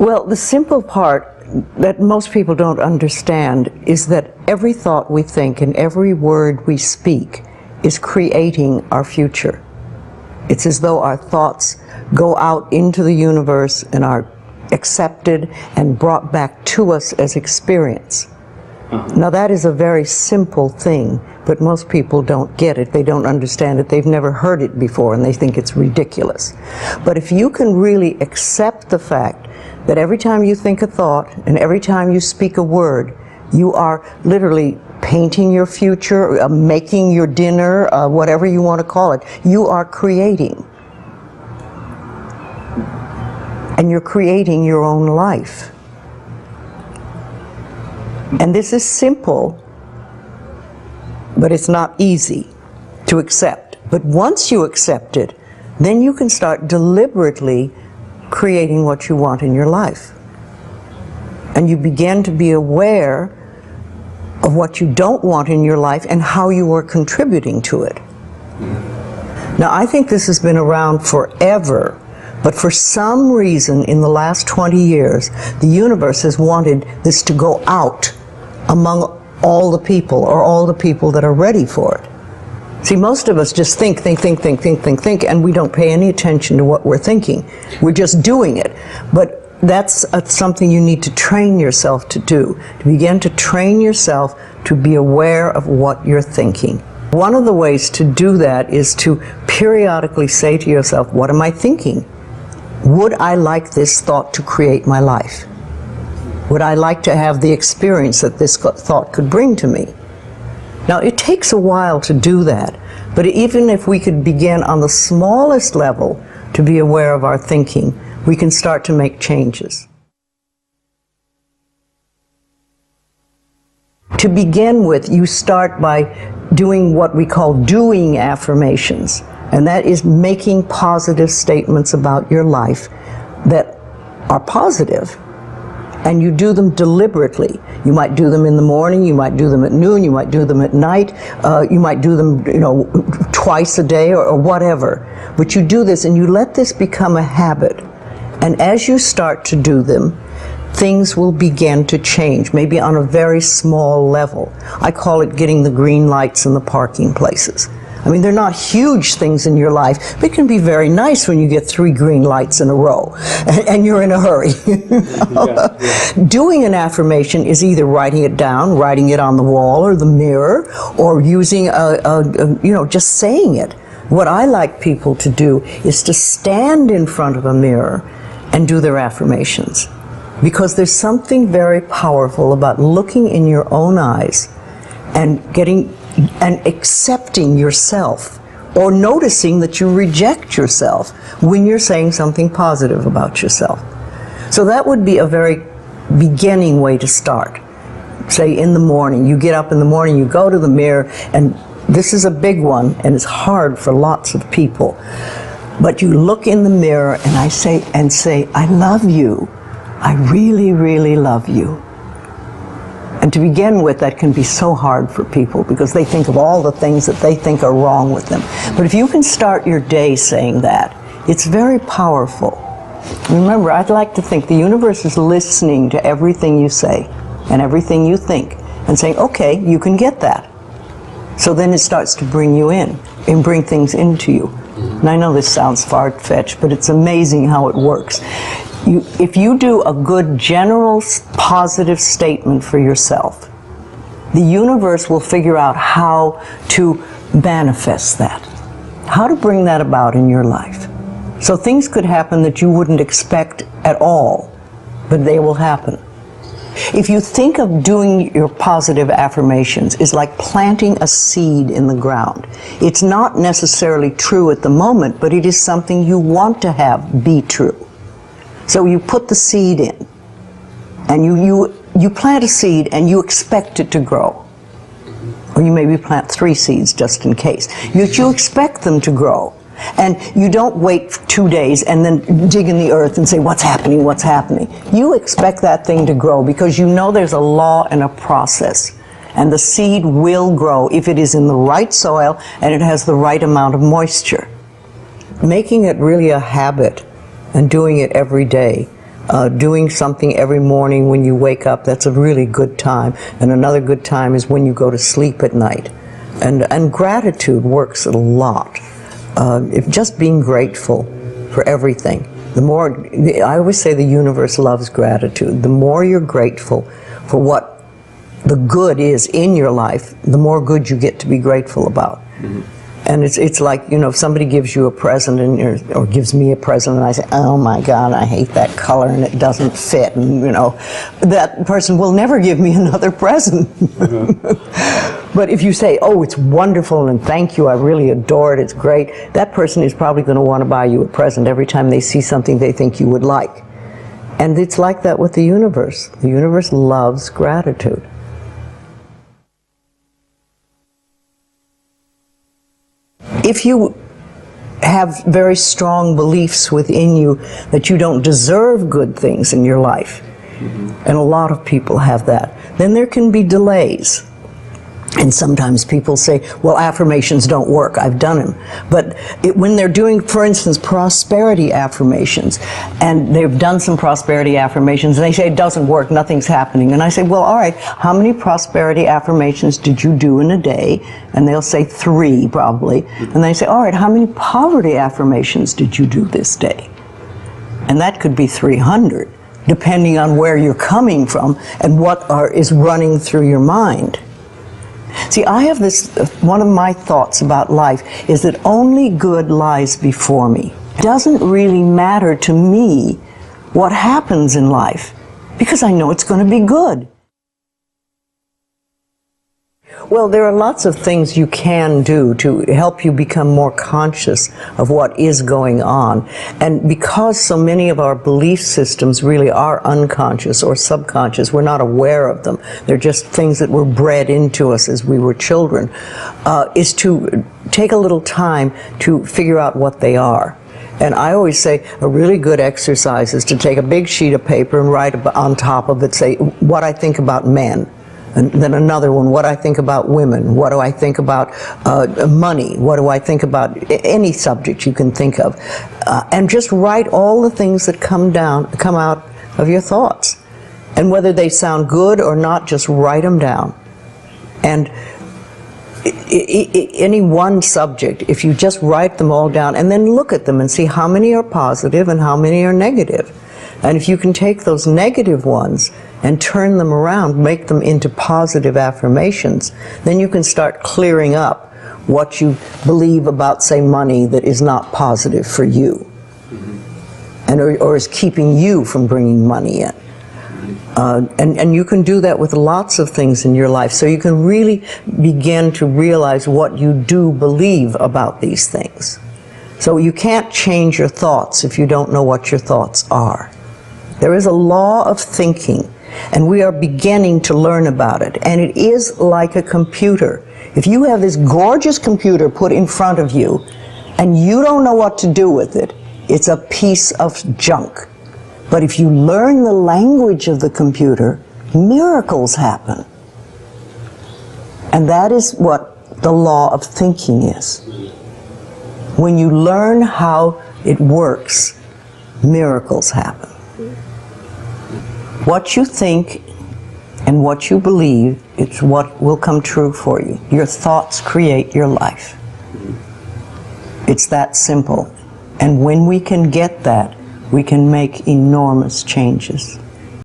Well, the simple part that most people don't understand is that every thought we think and every word we speak is creating our future. It's as though our thoughts go out into the universe and are accepted and brought back to us as experience. Now that is a very simple thing, but most people don't get it. They don't understand it. They've never heard it before and they think it's ridiculous. But if you can really accept the fact that every time you think a thought and every time you speak a word, you are literally painting your future, making your dinner, whatever you want to call it, you are creating. And you're creating your own life. And this is simple, but it's not easy to accept. But once you accept it, then you can start deliberately creating what you want in your life. And you begin to be aware of what you don't want in your life and how you are contributing to it. Now, I think this has been around forever, but for some reason in the last 20 years, the universe has wanted this to go out among all the people, or all the people that are ready for it. See, most of us just think, and we don't pay any attention to what we're thinking. We're just doing it. But that's something you need to train yourself to do, to begin to train yourself to be aware of what you're thinking. One of the ways to do that is to periodically say to yourself, what am I thinking? Would I like this thought to create my life? Would I like to have the experience that this thought could bring to me? Now, it takes a while to do that, but even if we could begin on the smallest level to be aware of our thinking, we can start to make changes. To begin with, you start by doing what we call doing affirmations, and that is making positive statements about your life that are positive. And you do them deliberately. You might do them in the morning, you might do them at noon, you might do them at night, you might do them, twice a day or whatever. But you do this and you let this become a habit. And as you start to do them, things will begin to change, maybe on a very small level. I call it getting the green lights in the parking places. I mean, they're not huge things in your life, but it can be very nice when you get 3 green lights in a row and you're in a hurry. Doing an affirmation is either writing it down, writing it on the wall or the mirror, or using just saying it. What I like people to do is to stand in front of a mirror and do their affirmations. Because there's something very powerful about looking in your own eyes and accepting yourself, or noticing that you reject yourself when you're saying something positive about yourself. So that would be a very beginning way to start. Say in the morning, you get up in the morning, you go to the mirror, and this is a big one and it's hard for lots of people. But you look in the mirror and I say, I love you. I really, really love you. And to begin with, that can be so hard for people because they think of all the things that they think are wrong with them. But if you can start your day saying that, it's very powerful. Remember, I'd like to think the universe is listening to everything you say and everything you think and saying, okay, you can get that. So then it starts to bring you in and bring things into you. And I know this sounds far-fetched, but it's amazing how it works. If you do a good general positive statement for yourself, the universe will figure out how to manifest that, how to bring that about in your life. So things could happen that you wouldn't expect at all, but they will happen. If you think of doing your positive affirmations is like planting a seed in the ground. It's not necessarily true at the moment, but it is something you want to have be true. So you put the seed in, and you plant a seed and you expect it to grow. Or you maybe plant 3 seeds just in case. You expect them to grow. And you don't wait 2 days and then dig in the earth and say, what's happening, what's happening? You expect that thing to grow because you know there's a law and a process. And the seed will grow if it is in the right soil and it has the right amount of moisture. Making it really a habit and doing it every day Doing something every morning when you wake up, that's a really good time. And another good time is when you go to sleep at night. And gratitude works a lot. If just being grateful for everything. The more, I always say the universe loves gratitude. The more you're grateful for what the good is in your life, the more good you get to be grateful about. Mm-hmm. And it's like, you know, if somebody gives you a present or gives me a present and I say, oh my God, I hate that color and it doesn't fit, and you know, that person will never give me another present. Mm-hmm. But if you say, oh, it's wonderful and thank you, I really adore it, it's great, that person is probably going to want to buy you a present every time they see something they think you would like. And it's like that with the universe. The universe loves gratitude. If you have very strong beliefs within you that you don't deserve good things in your life, mm-hmm. and a lot of people have that, then there can be delays. And sometimes people say, well, affirmations don't work, I've done them. But when they're doing, for instance, prosperity affirmations, and they've done some prosperity affirmations, and they say it doesn't work, nothing's happening. And I say, well, all right, how many prosperity affirmations did you do in a day? And they'll say 3, probably. And they say, all right, how many poverty affirmations did you do this day? And that could be 300, depending on where you're coming from and what is running through your mind. See, I have this, one of my thoughts about life is that only good lies before me. It doesn't really matter to me what happens in life, because I know it's going to be good. Well, there are lots of things you can do to help you become more conscious of what is going on. And because so many of our belief systems really are unconscious or subconscious, we're not aware of them. They're just things that were bred into us as we were children, is to take a little time to figure out what they are. And I always say a really good exercise is to take a big sheet of paper and write on top of it, say, what I think about men. And then another one, what I think about women, what do I think about money, what do I think about any subject you can think of. And just write all the things that come out of your thoughts. And whether they sound good or not, just write them down. And any one subject, if you just write them all down and then look at them and see how many are positive and how many are negative. And if you can take those negative ones and turn them around, make them into positive affirmations, then you can start clearing up what you believe about, say, money that is not positive for you, and or is keeping you from bringing money in. And you can do that with lots of things in your life, so you can really begin to realize what you do believe about these things. So you can't change your thoughts if you don't know what your thoughts are. There is a law of thinking, and we are beginning to learn about it. And it is like a computer. If you have this gorgeous computer put in front of you, and you don't know what to do with it, it's a piece of junk. But if you learn the language of the computer, miracles happen. And that is what the law of thinking is. When you learn how it works, miracles happen. What you think and what you believe, it's what will come true for you. Your thoughts create your life. It's that simple. And when we can get that, we can make enormous changes.